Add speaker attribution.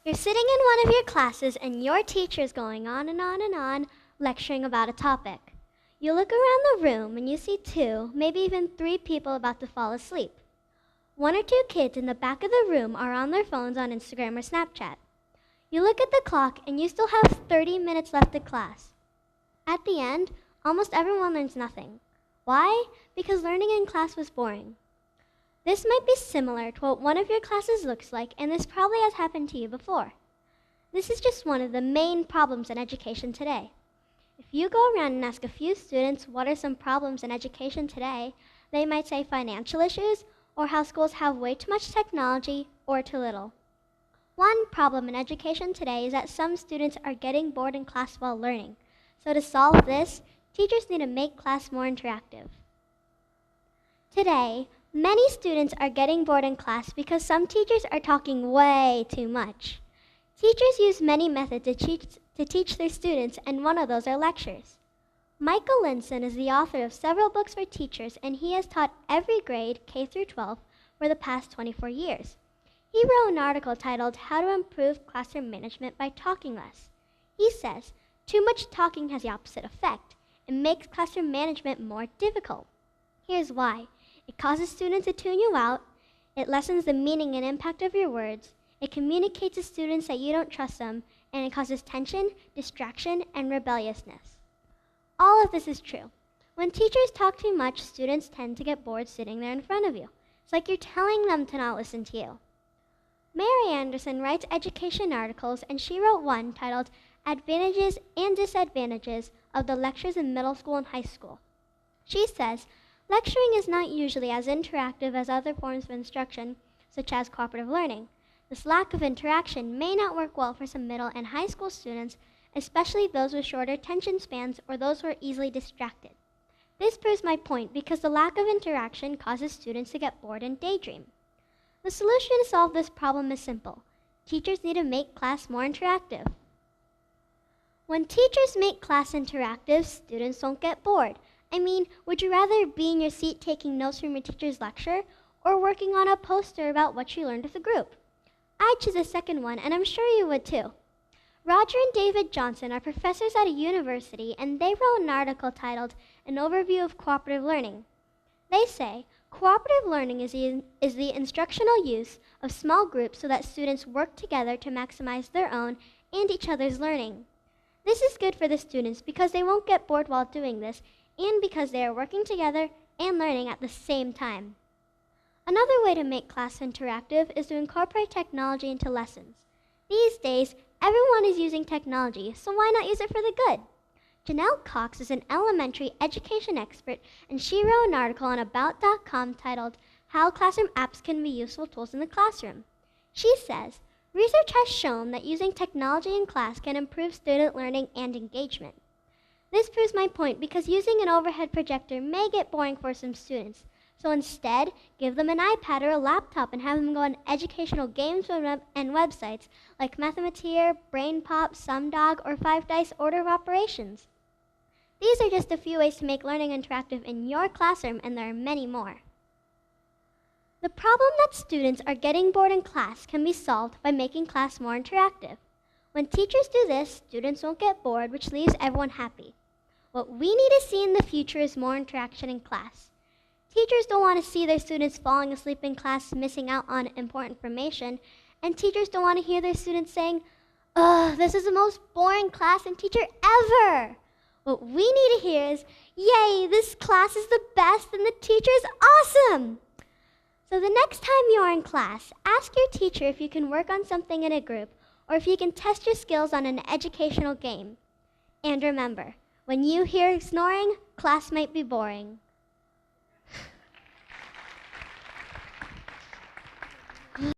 Speaker 1: You're sitting in one of your classes and your teacher's going on and on and on, lecturing about a topic. You look around the room and you see 2, maybe even 3 people about to fall asleep. 1 or 2 kids in the back of the room are on their phones on Instagram or Snapchat. You look at the clock and you still have 30 minutes left of class. At the end, almost everyone learns nothing. Why? Because learning in class was boring. This might be similar to what one of your classes looks like, and this probably has happened to you before. This is just one of the main problems in education today. If you go around and ask a few students what are some problems in education today, they might say financial issues or how schools have way too much technology or too little. One problem in education today is that some students are getting bored in class while learning. So to solve this, teachers need to make class more interactive. Today, many students are getting bored in class because some teachers are talking way too much. Teachers use many methods to teach their students, and one of those are lectures. Michael Linson is the author of several books for teachers, and he has taught every grade, K through 12, for the past 24 years. He wrote an article titled, How to Improve Classroom Management by Talking Less. He says, too much talking has the opposite effect. It makes classroom management more difficult. Here's why. It causes students to tune you out. It lessens the meaning and impact of your words. It communicates to students that you don't trust them, and it causes tension, distraction, and rebelliousness. All of this is true. When teachers talk too much, students tend to get bored sitting there in front of you. It's like you're telling them to not listen to you. Mary Anderson writes education articles, and she wrote one titled Advantages and Disadvantages of the Lectures in Middle School and High School. She says, lecturing is not usually as interactive as other forms of instruction, such as cooperative learning. This lack of interaction may not work well for some middle and high school students, especially those with shorter attention spans or those who are easily distracted. This proves my point because the lack of interaction causes students to get bored and daydream. The solution to solve this problem is simple. Teachers need to make class more interactive. When teachers make class interactive, students don't get bored. I mean, would you rather be in your seat taking notes from your teacher's lecture or working on a poster about what you learned with the group? I'd choose the second one, and I'm sure you would too. Roger and David Johnson are professors at a university, and they wrote an article titled An Overview of Cooperative Learning. They say, cooperative learning is the instructional use of small groups so that students work together to maximize their own and each other's learning. This is good for the students because they won't get bored while doing this, and because they are working together and learning at the same time. Another way to make class interactive is to incorporate technology into lessons. These days, everyone is using technology, so why not use it for the good? Janelle Cox is an elementary education expert, and she wrote an article on About.com titled, How Classroom Apps Can Be Useful Tools in the Classroom. She says, research has shown that using technology in class can improve student learning and engagement. This proves my point because using an overhead projector may get boring for some students. So instead, give them an iPad or a laptop and have them go on educational games and websites like Mathemateer, BrainPop, SumDog, or 5 Dice Order of Operations. These are just a few ways to make learning interactive in your classroom, and there are many more. The problem that students are getting bored in class can be solved by making class more interactive. When teachers do this, students won't get bored, which leaves everyone happy. What we need to see in the future is more interaction in class. Teachers don't want to see their students falling asleep in class, missing out on important information, and teachers don't want to hear their students saying, "Ugh, this is the most boring class and teacher ever." What we need to hear is, "Yay, this class is the best and the teacher is awesome." So the next time you are in class, ask your teacher if you can work on something in a group or if you can test your skills on an educational game. And remember, when you hear snoring, class might be boring.